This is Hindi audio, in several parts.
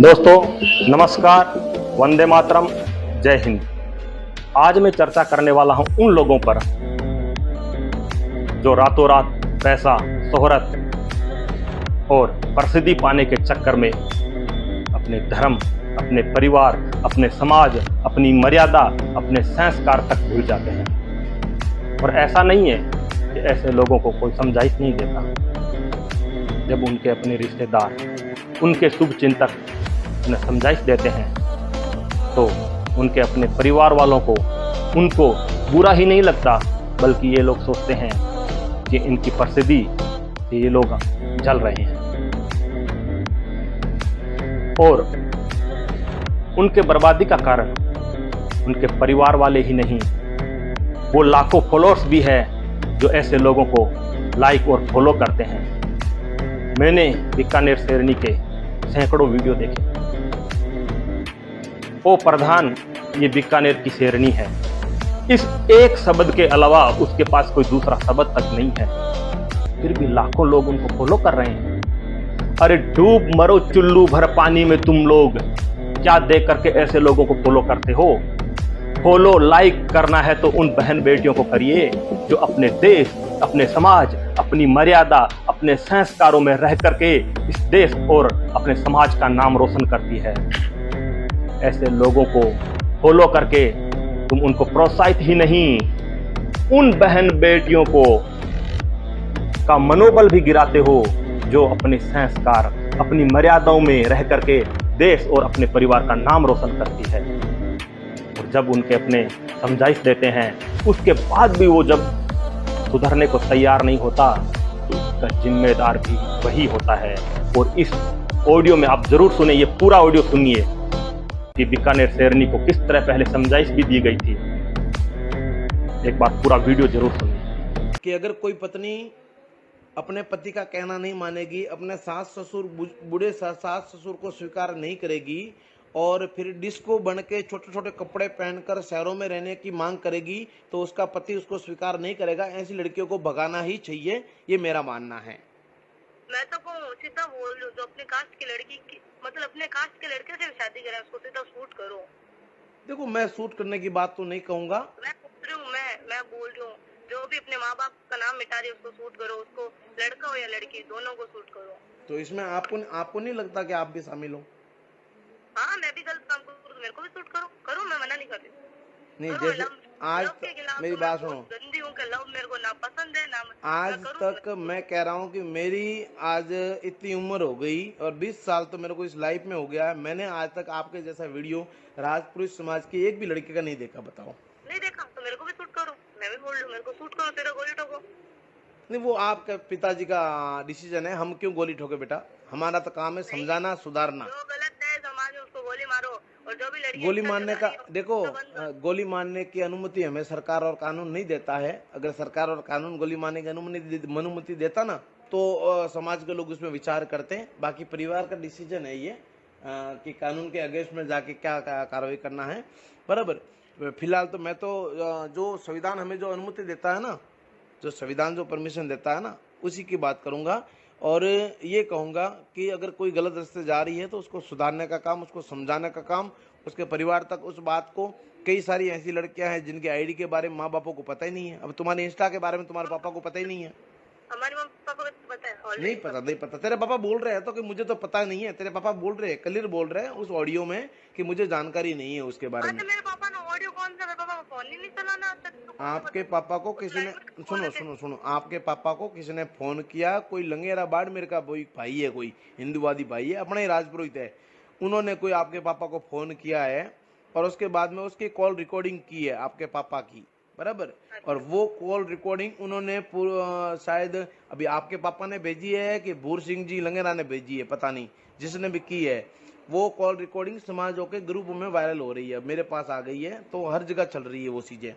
दोस्तों नमस्कार, वंदे मातरम, जय हिंद। आज मैं चर्चा करने वाला हूं उन लोगों पर जो रातों रात पैसा, शोहरत और प्रसिद्धि पाने के चक्कर में अपने धर्म, अपने परिवार, अपने समाज, अपनी मर्यादा, अपने संस्कार तक भूल जाते हैं। और ऐसा नहीं है कि ऐसे लोगों को कोई समझाइश नहीं देता। जब उनके अपने रिश्तेदार, उनके शुभ चिंतक उन्हें समझाइश देते हैं तो उनके अपने परिवार वालों को उनको बुरा ही नहीं लगता, बल्कि ये लोग सोचते हैं कि इनकी प्रसिद्धि से ये लोग जल रहे हैं। और उनके बर्बादी का कारण उनके परिवार वाले ही नहीं, वो लाखों फॉलोअर्स भी है जो ऐसे लोगों को लाइक और फॉलो करते हैं। मैंने बीकानेर शेरनी के सैकड़ों वीडियो देखे। ओ प्रधान, ये बीकानेर की शेरनी है। इस एक शब्द के अलावा उसके पास कोई दूसरा शब्द तक नहीं है, फिर भी लाखों लोग उनको फॉलो कर रहे हैं। अरे डूब मरो चुल्लू भर पानी में तुम लोग, क्या देख करके ऐसे लोगों को फॉलो करते हो? फॉलो लाइक करना है तो उन बहन बेटियों को करिए जो अपने देश, अपने समाज, अपनी मर्यादा, अपने संस्कारों में रह करके इस देश और अपने समाज का नाम रोशन करती है। ऐसे लोगों को फॉलो करके तुम उनको प्रोत्साहित ही नहीं, उन बहन बेटियों को का मनोबल भी गिराते हो जो अपने संस्कार, अपनी मर्यादाओं में रह करके देश और अपने परिवार का नाम रोशन करती है। और जब उनके अपने समझाइश देते हैं, उसके बाद भी वो जब सुधरने को तैयार नहीं होता तो इसका जिम्मेदार भी वही होता है। और इस ऑडियो में आप जरूर सुने, ये पूरा ऑडियो सुनिए कि बीकानेर शेरनी को किस तरह पहले समझाइश भी दी गई थी। एक बार पूरा वीडियो जरूर सुनिए। कि अगर कोई पत्नी अपने पति का कहना नहीं मानेगी, अपने सास ससुर, बूढ़े सास ससुर को स्वीकार नहीं करेगी और फिर डिस्को बन के छोटे छोटे कपड़े पहनकर शहरों में रहने की मांग करेगी, तो उसका पति उसको स्वीकार नहीं करेगा। ऐसी लड़कियों को भगाना ही चाहिए, ये मेरा मानना है। मैं तो सीधा बोल रही हूँ, जो अपने कास्ट की लड़की की, मतलब अपने कास्ट के लड़के से शादी करे, उसको सीधा सूट करो। देखो, मैं सूट करने की बात तो नहीं कहूंगा। मैं बोल रही हूँ, मैं बोल रही हूँ, जो भी अपने माँ बाप का नाम मिटा रही है उसको सूट करो। उसको लड़का हो या लड़की, दोनों को सूट करो। तो इसमें आपको नहीं लगता कि आप भी शामिल हो? हाँ, मैं भी गलत काम करूँ तो मेरे को भी सूट करो, मैं मना नहीं कर रही। नहीं, जैसे आज मेरी बात सुनो, गंदी हूँ कि लव मेरे को ना पसंद है ना। आज तक मैं कह रहा हूँ कि मेरी आज इतनी उम्र हो गई और 20 साल तो मेरे को इस लाइफ में हो गया है, मैंने आज तक आपके जैसा वीडियो राजपुरुष समाज की एक भी लड़की का नहीं देखा। बताओ। नहीं देखा तो मेरे को भी सूट करो। मैं भी बोल रही हूँ, मेरे को सूट करो, तेरा गोली ठोको। नहीं, वो आपके पिताजी का डिसीजन है, हम क्यों गोली ठोके बेटा? हमारा तो काम है समझाना, सुधारना। जो गलत है समाज में उसको गोली मारो, और जो भी लड़की गोली मारने का, देखो, गोली मारने की अनुमति हमें सरकार और कानून नहीं देता है। अगर सरकार और कानून गोली मारने की अनुमति देता ना तो समाज के लोग उसमें विचार करते हैं। बाकी परिवार का डिसीजन है ये कि कानून के अगेंस्ट में जाके क्या कार्रवाई करना है, बराबर। फिलहाल तो मैं तो जो संविधान हमें जो अनुमति देता है ना, जो संविधान जो परमिशन देता है ना, उसी की बात करूंगा। और ये कहूंगा कि अगर कोई गलत रास्ते जा रही है तो उसको सुधारने का काम, उसको समझाने का काम, उसके परिवार तक उस बात को। कई सारी ऐसी लड़कियां हैं जिनके आईडी के बारे में माँ बापों को पता ही नहीं है। अब तुम्हारे इंस्टा के बारे में तुम्हारे पापा को पता ही नहीं है। हमारे मम्मी पापा को पता है? नहीं पता। तेरे पापा बोल रहे हैं तो कि मुझे तो पता नहीं है। तेरे पापा बोल रहे हैं, क्लियर बोल रहे हैं उस ऑडियो में कि मुझे जानकारी नहीं है उसके बारे में। मेरे पापा ने ऑडियो कौन सा? मेरे पापा को फोन ही नहीं चलाना। आपके पापा को किसी ने, सुनो, आपके पापा को किसी ने फोन किया, कोई लंगेरा बाड़ मेरे का भाई है, कोई हिंदुवादी भाई है, अपना ही राजपुरोहित है, उन्होंने कोई आपके पापा को फोन किया है और उसके बाद में उसकी कॉल रिकॉर्डिंग की है आपके पापा की, बराबर। और वो कॉल रिकॉर्डिंग उन्होंने शायद अभी आपके पापा ने भेजी है कि भूर सिंह जी लंगेरा ने भेजी है, पता नहीं, जिसने भी की है। वो कॉल रिकॉर्डिंग समाजों के ग्रुप में वायरल हो रही है, मेरे पास आ गई है, तो हर जगह चल रही है वो चीजें।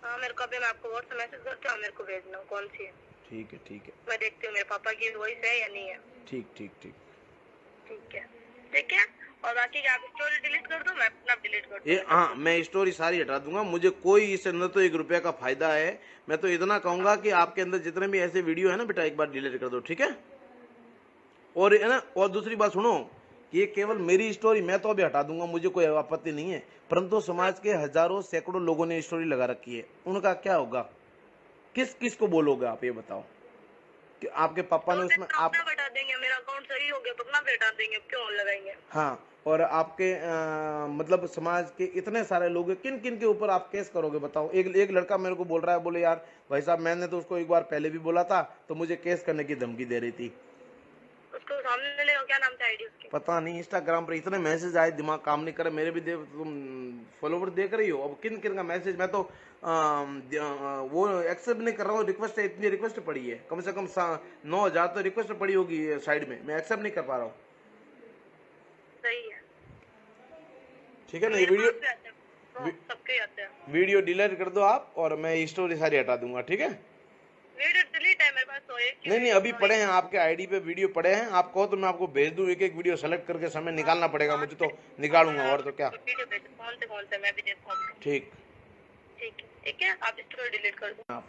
हाँ, मेरे को अभी मैं आपको व्हाट्सएप मैसेज करती हूँ, मेरे को भेजना कौन सी है। ठीक है, मैं देखती हूँ मेरे पापा की वॉइस है या नहीं है। ठीक है। और बाकी आप स्टोरी डिलीट कर दो, मैं अपना डिलीट कर दूँ। हाँ, मैं स्टोरी सारी हटा दूंगा, मुझे कोई इससे न तो 1 रुपया का फायदा है। मैं तो इतना कहूंगा कि आपके अंदर जितने भी ऐसे वीडियो है ना बेटा, एक बार डिलीट कर दो, ठीक है? और है ना, और दूसरी बात सुनो कि ये केवल मेरी स्टोरी, मैं तो अभी हटा दूंगा, मुझे कोई आपत्ति नहीं है, परंतु समाज के हजारों सैकड़ों लोगों ने स्टोरी लगा रखी है, उनका क्या होगा? किस किस को बोलोगे आप, ये बताओ कि आपके पापा ने उसमें आप बैठा देंगे, मेरा अकाउंट सही हो गया तो अपना बैठा देंगे, क्यों लगाएंगे? हाँ, और आपके मतलब समाज के इतने सारे लोग हैं, किन किन के ऊपर आप केस करोगे बताओ? एक लड़का मेरे को बोल रहा है, बोले यार भाई साहब मैंने तो उसको एक बार पहले भी बोला था तो मुझे केस करने की धमकी दे रही थी। उसको सामने ले, क्या नाम था आईडी उसकी? पता नहीं, इंस्टाग्राम पर इतने मैसेज आए, दिमाग काम नहीं करे। मेरे भी तुम फॉलोवर देख रही हो, अब किन किन का मैसेज, मैं तो वो एक्सेप्ट नहीं कर रहा हूँ। रिक्वेस्ट है, इतनी रिक्वेस्ट पड़ी है, कम से कम 9,000 तो रिक्वेस्ट पड़ी होगी साइड में, मैं एक्सेप्ट नहीं कर पा रहा हूँ। सही है, ठीक है ना? ये सबके आते हैं। वीडियो डिलीट कर दो आप, और मैं स्टोरी सारी हटा दूंगा, ठीक है? वीडियो डिलीट है मेरे पास तो एक। नहीं, अभी पड़े हैं आपके आईडी पे वीडियो पड़े हैं, आप कहो तो मैं आपको भेज दूं। एक एक वीडियो सेलेक्ट करके समय निकालना पड़ेगा मुझे, तो निकालूंगा, और तो क्या। वीडियो भेज, कौन से मैं भी देखता हूँ। ठीक ठीक है, आप स्टोरी डिलीट कर दो। आप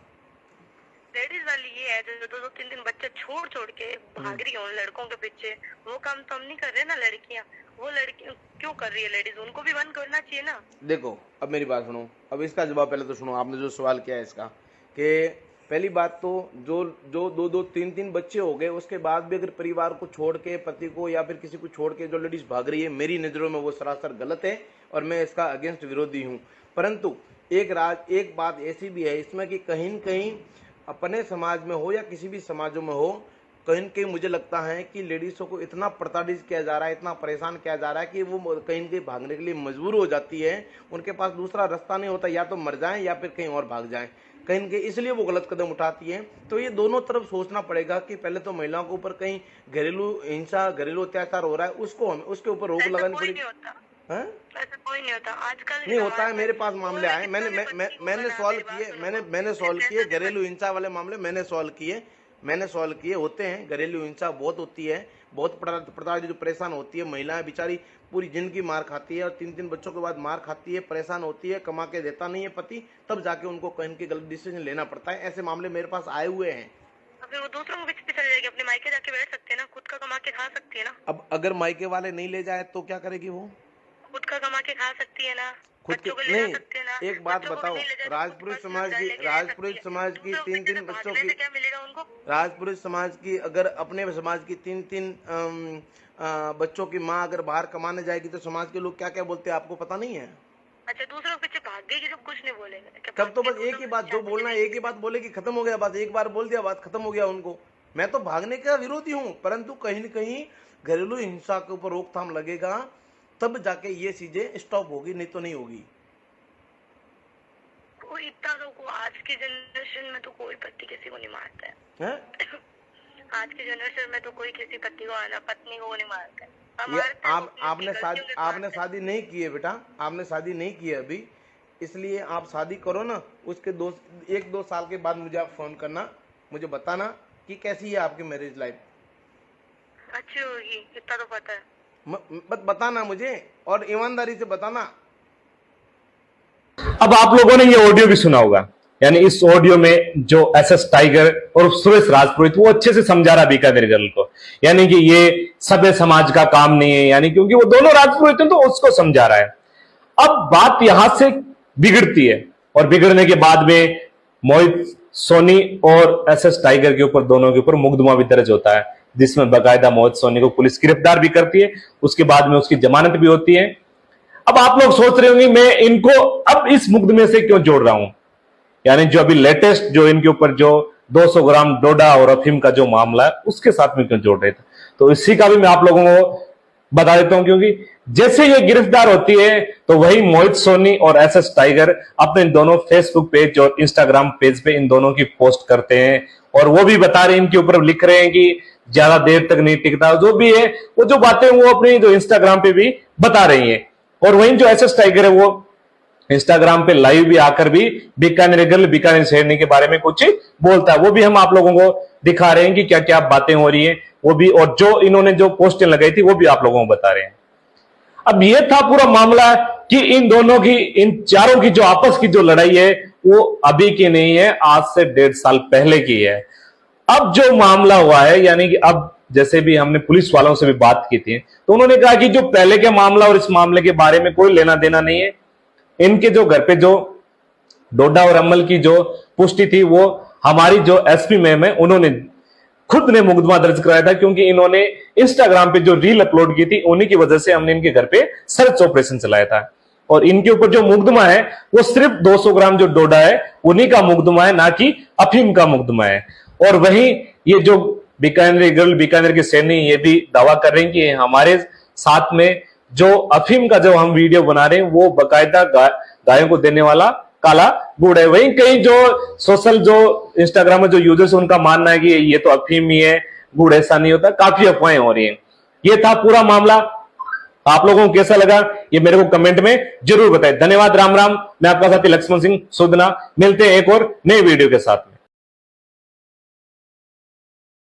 लेडीज वाली ये है जो 2-3 बच्चे छोड़ के भाग रही है उन लड़कों के पीछे, वो काम तो हम नहीं कर रहे ना, लड़कियां। वो लड़कियां क्यों कर रही है लेडीज, उनको भी बंद करना चाहिए ना। देखो, अब मेरी बात सुनो, अब इसका जवाब पहले तो सुनो। आपने जो सवाल किया है इसका, कि पहली बात तो जो 2-3 बच्चे हो गए, उसके बाद भी अगर परिवार को छोड़ के, पति को या फिर किसी को छोड़ के जो लेडीज भाग रही है, मेरी नजरों में वो सरासर गलत है और मैं इसका अगेंस्ट विरोधी हूँ। परंतु एक बात ऐसी भी है इसमें कि कहीं न कहीं अपने समाज में हो या किसी भी समाजों में हो, कहीं न कहीं मुझे लगता है कि लेडीज़ों को इतना प्रताड़ित किया जा रहा है, इतना परेशान किया जा रहा है कि वो कहीं न कहीं भागने के लिए मजबूर हो जाती है। उनके पास दूसरा रास्ता नहीं होता, या तो मर जाएं या फिर कहीं और भाग जाएं, कहीं न कहीं इसलिए वो गलत कदम उठाती है। तो ये दोनों तरफ सोचना पड़ेगा कि पहले तो महिलाओं के ऊपर कहीं घरेलू हिंसा, घरेलू अत्याचार हो रहा है, उसके ऊपर रोक लगानी पड़ेगी। ऐसा कोई नहीं होता आजकल, नहीं होता है, मेरे पास मामले आए, मैंने सॉल्व किए, मैंने सॉल्व किए घरेलू हिंसा वाले मामले, मैंने सॉल्व किए। होते हैं, घरेलू हिंसा बहुत होती है, बहुत प्रताड़ित जो परेशान होती है, महिलाएं बेचारी पूरी जिंदगी मार खाती है और 3 बच्चों के बाद मार खाती है, परेशान होती है, कमा के देता नहीं है पति, तब जाके उनको कहीं के गलत डिसीजन लेना पड़ता है। ऐसे मामले मेरे पास आए हुए हैं। फिर वो दूसरों को पीछे चले जाएगी, अपने मायके जाके बैठ सकती है ना, खुद का कमा के खा सकती है ना। अब अगर मायके वाले नहीं ले जाए तो क्या करेगी वो? खुद का कमा के खा सकती है ना, खुद के नहीं। एक बात बताओ, राजपुरुष समाज की 3 बच्चों की, क्या मिलेगा उनको? राजपुरुष समाज की, अगर अपने समाज की 3 बच्चों की माँ अगर बाहर कमाने जाएगी तो समाज के लोग क्या क्या बोलते हैं, आपको पता नहीं है? अच्छा, दूसरों के पीछे भाग गई तो कुछ नहीं बोलेंगे? तब तो बस एक ही बात, जो बोलना है एक ही बात बोलेगी, खत्म हो गया बात, एक बार बोल दिया, बात खत्म हो गया उनको। मैं तो भागने का विरोधी हूँ, परंतु कहीं न कहीं घरेलू हिंसा के ऊपर रोकथाम लगेगा, तब जाके ये चीजें स्टॉप होगी, नहीं तो नहीं होगी। कोई इतना तो आज की जनरेशन में तो कोई पति किसी को नहीं मारता है। आज की जनरेशन में तो कोई किसी पति को, पत्नी को नहीं मारता है। आपने शादी नहीं की है बेटा, आपने शादी नहीं की है अभी, इसलिए आप शादी करो ना, उसके 1-2 साल के बाद मुझे आप फोन करना, मुझे बताना कि कैसी है आपकी मैरिज लाइफ। अच्छी होगी, इतना तो पता है। बताना मुझे, और ईमानदारी से बताना। अब आप लोगों ने ये ऑडियो भी सुना होगा, यानी इस ऑडियो में जो एसएस टाइगर और सुरेश राजपुरोहित वो अच्छे से समझा रहा बीकानेर गर्ल को, यानी कि ये सभ्य समाज का काम नहीं है, यानी क्योंकि वो दोनों राजपुरोहित हैं तो उसको समझा रहा है। अब बात यहां से बिगड़ती है, और बिगड़ने के बाद में मोहित सोनी और एसएस टाइगर के ऊपर, दोनों के ऊपर मुकदमा भी दर्ज होता है, जिसमें बाकायदा मोहित सोनी को पुलिस गिरफ्तार भी करती है, उसके बाद में उसकी जमानत भी होती है। अब आप लोग सोच रहे होंगे मैं इनको अब इस मुकदमे से क्यों जोड़ रहा हूं, यानी जो अभी लेटेस्ट जो इनके ऊपर जो 200 ग्राम डोडा और अफीम का जो मामला है उसके साथ में क्यों जोड़ रहे थे, तो इसी का भी मैं आप लोगों को बता देता हूं। क्योंकि जैसे ये गिरफ्तार होती है तो वही मोहित सोनी और एसएस टाइगर अपने दोनों फेसबुक पेज और इंस्टाग्राम पेज पे इन दोनों की पोस्ट करते हैं, और वो भी बता रहे हैं, इनके ऊपर लिख रहे हैं कि ज्यादा देर तक नहीं टिकता, जो भी है वो जो बातें वो अपनी जो इंस्टाग्राम पे भी बता रही हैं। और वहीं जो एसएस टाइगर है वो इंस्टाग्राम पे लाइव भी आकर भी बीकानेर गर्ल, बीकानेर शेरनी के बारे में कुछ बोलता है, वो भी हम आप लोगों को दिखा रहे हैं कि क्या क्या बातें हो रही है वो भी, और जो इन्होंने जो पोस्टें लगाई थी वो भी आप लोगों को बता रहे हैं। अब ये था पूरा मामला कि इन दोनों की, इन चारों की जो आपस की जो लड़ाई है वो अभी की नहीं है, आज से 1.5 साल पहले की है। अब जो मामला हुआ है, यानी कि अब जैसे भी हमने पुलिस वालों से भी बात की थी, तो उन्होंने कहा कि जो पहले के मामला और इस मामले के बारे में कोई लेना देना नहीं है। इनके जो घर पे जो डोडा और अमल की जो पुष्टि थी वो हमारी जो एसपी मैम है उन्होंने खुद ने मुकदमा दर्ज कराया था, क्योंकि इन्होंने इंस्टाग्राम पे जो रील अपलोड की थी उन्हीं की वजह से हमने इनके घर पे सर्च ऑपरेशन चलाया था। और इनके ऊपर जो मुकदमा है वो सिर्फ 200 ग्राम जो डोडा है उन्हीं का मुकदमा है, ना कि अफीम का मुकदमा है। और वहीं ये जो बीकानेर गर्ल, बीकानेर के सैनी ये भी दावा कर रहे हैं कि हमारे साथ में जो अफीम का जो हम वीडियो बना रहे हैं वो बाकायदा गायों को देने वाला काला गुड़ है। वहीं कई जो सोशल जो इंस्टाग्राम में जो यूजर्स उनका मानना है कि ये तो अफीम ही है, गुड़ ऐसा नहीं होता, काफी अफवाहें हो रही हैं। ये था पूरा मामला। आप लोगों को कैसा लगा ये मेरे को कमेंट में जरूर बताएं। धन्यवाद। राम राम। मैं आपका साथी लक्ष्मण सिंह सुदना। मिलते हैं एक और नए वीडियो के साथ।